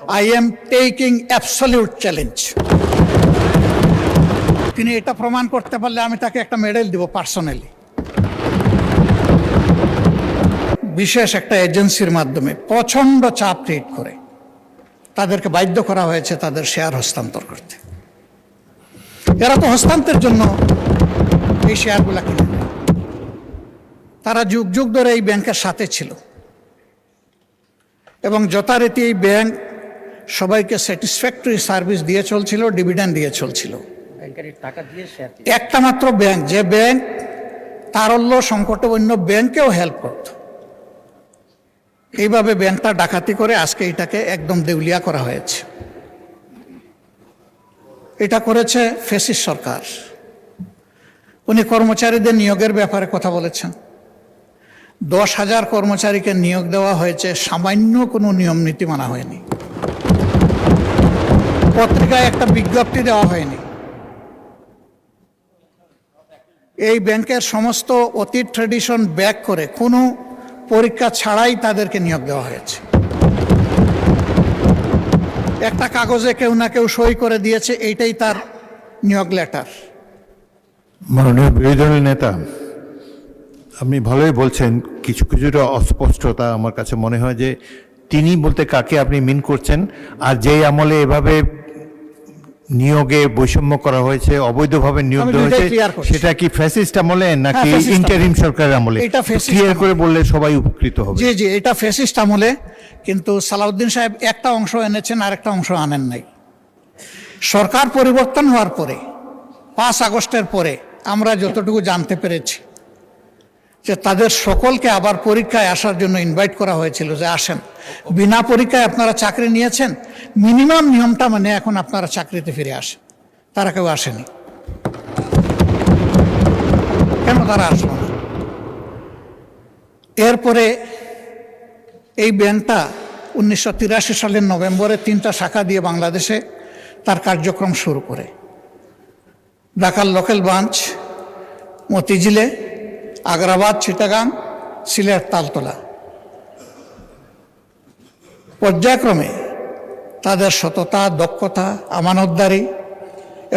I am taking absolute challenge. তিনি এটা প্রমাণ করতে পারলে আমি তাকে একটা মেডেল দিব পার্সোনালি। বিশেষ একটা এজেন্সির মাধ্যমে প্রচন্ড চাপ ক্রিয়েট করে তাদেরকে বাধ্য করা হয়েছে তাদের শেয়ার হস্তান্তর করতে। এরা তো হস্তান্তরের জন্য এই শেয়ারগুলো কিনে নেয়। তারা যুগ যুগ ধরে এই ব্যাংকের সাথে ছিল এবং যথারীতি এই ব্যাংক সবাইকে স্যাটিসফ্যাক্টরি সার্ভিস দিয়ে চলছিল, ডিভিডেন্ড দিয়ে চলছিল। একটা মাত্র ব্যাংক, যে ব্যাংক তারল্য সংকটে অন্য ব্যাংকেও হেল্প করত, এইভাবে ব্যাংকটা ডাকাতি করে আজকে এটাকে একদম দেউলিয়া করা হয়েছে। এটা করেছে ফ্যাসিস্ট সরকার। উনি কর্মচারীদের নিয়োগের ব্যাপারে কথা বলেছেন। 10,000 কর্মচারীকে নিয়োগ দেওয়া হয়েছে, সামান্য কোনো নিয়ম নীতি মানা হয়নি, পত্রিকায় একটা বিজ্ঞপ্তি দেওয়া হয়নি। এই ব্যাংকের সমস্ত অতীত ট্র্যাডিশন ব্যাক করে কোনো পরীক্ষা ছাড়াই তাদেরকে নিয়োগ দেওয়া হয়েছে। একটা কাগজে কেউ না কেউ সই করে দিয়েছে, এইটাই তার নিয়োগ লেটার। মাননীয় বিরোধী দলের নেতা, আপনি ভালোই বলছেন, কিছু কিছুটা অস্পষ্টতা আমার কাছে মনে হয় যে তিনি বলতে কাকে আপনি মিন করছেন, আর যেই আমলে এভাবে নিয়োগে বৈষম্য করা হয়েছে, অবৈধভাবে নিয়োগ দেওয়া হয়েছে, সেটা কি ফ্যাসিস্ট আমলে নাকি ইন্টারিম সরকারের আমলে? এটা ক্লিয়ার করে বললে সবাই উপকৃত হবে। জি জি, এটা ফ্যাসিস্ট আমলে, কিন্তু সালাউদ্দিন সাহেব একটা অংশ এনেছেন আর একটা অংশ আনেন নাই। সরকার পরিবর্তন হওয়ার পরে 5 আগস্টের পরে আমরা যতটুকু জানতে পেরেছি যে তাদের সকলকে আবার পরীক্ষায় আসার জন্য ইনভাইট করা হয়েছিল যে আসেন, বিনা পরীক্ষায় আপনারা চাকরি নিয়েছেন, মিনিমাম নিয়মটা মানে এখন আপনারা চাকরিতে ফিরে আসেন। তারা কেউ আসেনি। কেন তারা আসলো না? এরপরে এই ব্যাংকটা 1983 সালের নভেম্বরে 3টা শাখা দিয়ে বাংলাদেশে তার কার্যক্রম শুরু করে। ঢাকার লোকাল ব্রাঞ্চ মতিঝিলে, আগ্রাবাদ, চিটাগাং, সিলেট, তালতলা। পর্যায়ক্রমে তাদের সততা, দক্ষতা, আমানতদারি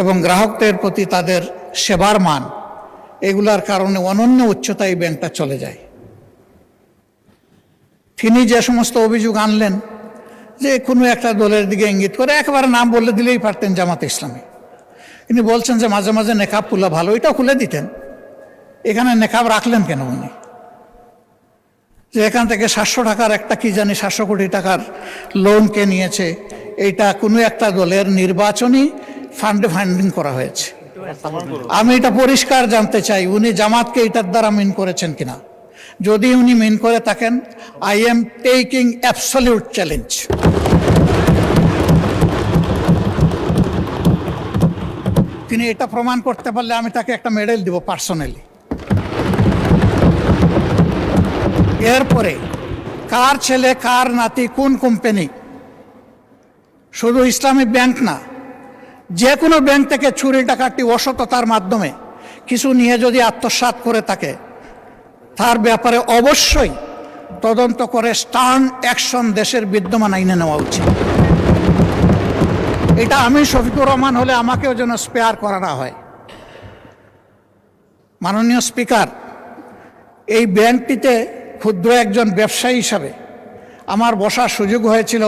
এবং গ্রাহকদের প্রতি তাদের সেবার মান, এগুলার কারণে অনন্য উচ্চতায় এই ব্যাংকটা চলে যায়। তিনি যে সমস্ত অভিযোগ আনলেন, যে কোনো একটা দলের দিকে ইঙ্গিত করে, একেবারে নাম বলে দিলেই পারতেন জামাতে ইসলামী। তিনি বলছেন যে মাঝে মাঝে নেকাব খুলা ভালো, এটাও খুলে দিতেন। এখানে নেকাব রাখলেন কেন উনি? যে এখান থেকে 700 টাকার একটা কি জানি 700 কোটি টাকার লোন কে নিয়েছে, এইটা কোনো একটা দলের নির্বাচনী ফান্ডিং করা হয়েছে। আমি এটা পরিষ্কার জানতে চাই, উনি জামাতকে এটার দ্বারা মিন করেছেন কিনা। যদি উনি মিন করে থাকেন, I am taking absolute challenge. তিনি এটা প্রমাণ করতে পারলে আমি তাকে একটা মেডেল দিব পার্সোনালি। এরপরে কার ছেলে, কার নাতি, কোন কোম্পানি, শুধু ইসলামী ব্যাংক না, যে কোনো ব্যাংক থেকে চুরি ডাকাতি অসততার মাধ্যমে কিছু নিয়ে যদি আত্মসাৎ করে থাকে, তার ব্যাপারে অবশ্যই তদন্ত করে স্টার্ন অ্যাকশন দেশের বিদ্যমান আইনে নেওয়া উচিত। এটা আমি শফিকুর রহমান হলে আমাকেও যেন স্পেয়ার করা না হয়। মাননীয় স্পিকার, এই ব্যাংকটিতে ক্ষুদ্র একজন ব্যবসায়ী হিসাবে আমার বসার সুযোগ হয়েছিল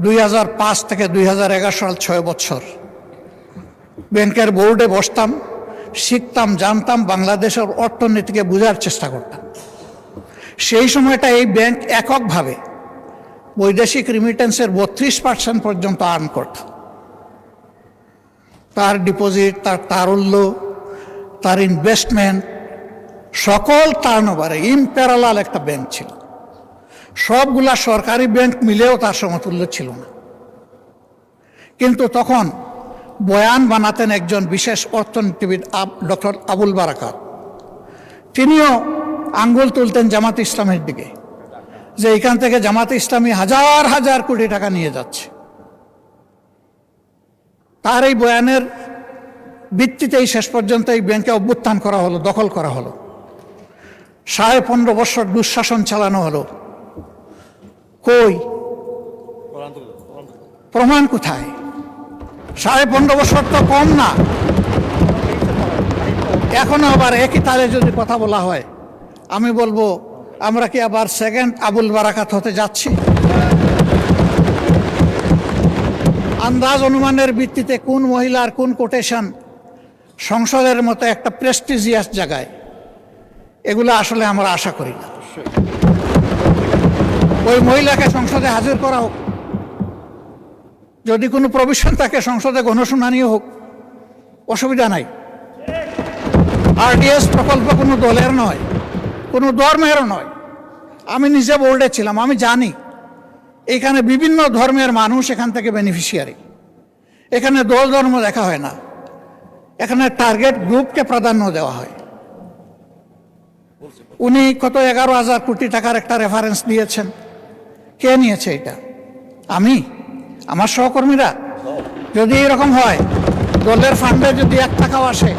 2005 থেকে 2011 সাল, 6 বছর। ব্যাংকের বোর্ডে বসতাম, শিখতাম, জানতাম, বাংলাদেশের অর্থনীতিকে বোঝার চেষ্টা করতাম। সেই সময়টা এই ব্যাংক এককভাবে বৈদেশিক রিমিটেন্সের 32% পর্যন্ত আর্ন করত। তার ডিপোজিট, তার তারল্য, তার ইনভেস্টমেন্ট, সকল টার্নওভারে ইম্প্যারালাল একটা ব্যাংক ছিল। সবগুলা সরকারি ব্যাংক মিলেও তার সমতুল্য ছিল না। কিন্তু তখন বয়ান বানাতেন একজন বিশেষ অর্থনীতিবিদ, ডক্টর আবুল বারাকাত। তিনিও আঙ্গুল তুলতেন জামাত ইসলামের দিকে, যে এখান থেকে জামাত ইসলামী হাজার হাজার কোটি টাকা নিয়ে যাচ্ছে। তার এই বয়ানের ভিত্তিতেই শেষ পর্যন্ত এই ব্যাংকে অভ্যুত্থান করা হলো, দখল করা হলো। 15.5 বছর দুঃশাসন চালানো হলো। কই প্রমাণ কোথায়? 15.5 বছর তো কম না। এখনো আবার একই তালে যদি কথা বলা হয়, আমি বলবো আমরা কি আবার সেকেন্ড আবুল বারাকাত হতে যাচ্ছি? আন্দাজ অনুমানের ভিত্তিতে কোন মহিলার কোন কোটেশন সংসদের মতো একটা প্রেস্টিজিয়াস জায়গায়, এগুলো আসলে আমরা আশা করি না। ওই মহিলাকে সংসদে হাজির করা হোক, যদি কোনো প্রভিশন থাকে সংসদে গণশুনানিও হোক, অসুবিধা নাই। আরডিএস প্রকল্প কোনো দলের নয়, কোনো ধর্মেরও নয়। আমি নিজে বোর্ডে ছিলাম, আমি জানি এখানে বিভিন্ন ধর্মের মানুষ এখান থেকে বেনিফিশিয়ারি। এখানে দল ধর্ম দেখা হয় না, এখানে টার্গেট গ্রুপকে প্রাধান্য দেওয়া হয়। উনি কত 11,000 কোটি টাকার একটা রেফারেন্স দিয়েছেন। কে নিয়েছে এটা? আমি, আমার সহকর্মীরা? যদি এরকম হয়, দলের ফান্ডে যদি 1 টাকাও আসে,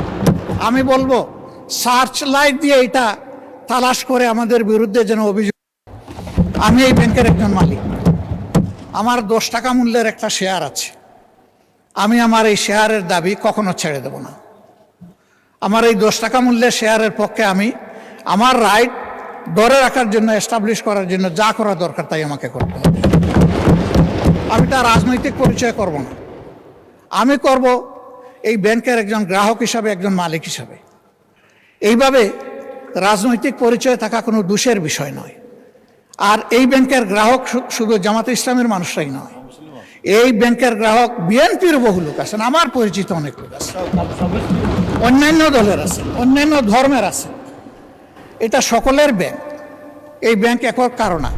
আমি বলবো সার্চ লাইট দিয়ে এটা তালাশ করে আমাদের বিরুদ্ধে যেন অভিযোগ। আমি এই ব্যাংকের একজন মালিক, আমার 10 টাকা মূল্যের একটা শেয়ার আছে। আমি আমার এই শেয়ারের দাবি কখনো ছেড়ে দেব না। আমার এই 10 টাকা মূল্যের শেয়ারের পক্ষে আমি আমার রাইট ধরে রাখার জন্য, এস্টাবলিশ করার জন্য যা করা দরকার তাই আমাকে করতে হবে। আমি তার রাজনৈতিক পরিচয় করব না, আমি করব এই ব্যাংকের একজন গ্রাহক হিসাবে, একজন মালিক হিসাবে। এইভাবে রাজনৈতিক পরিচয় থাকা কোনো দোষের বিষয় নয়। আর এই ব্যাংকের গ্রাহক শুধু জামাতে ইসলামের মানুষরাই নয়, এই ব্যাংকের গ্রাহক বিএনপির বহু লোক আছেন, আমার পরিচিত অনেক লোক আছে, অন্যান্য দলের আছে, অন্যান্য ধর্মের আছে। এটা সকলের ব্যাংক, এই ব্যাংক একক কারণ না।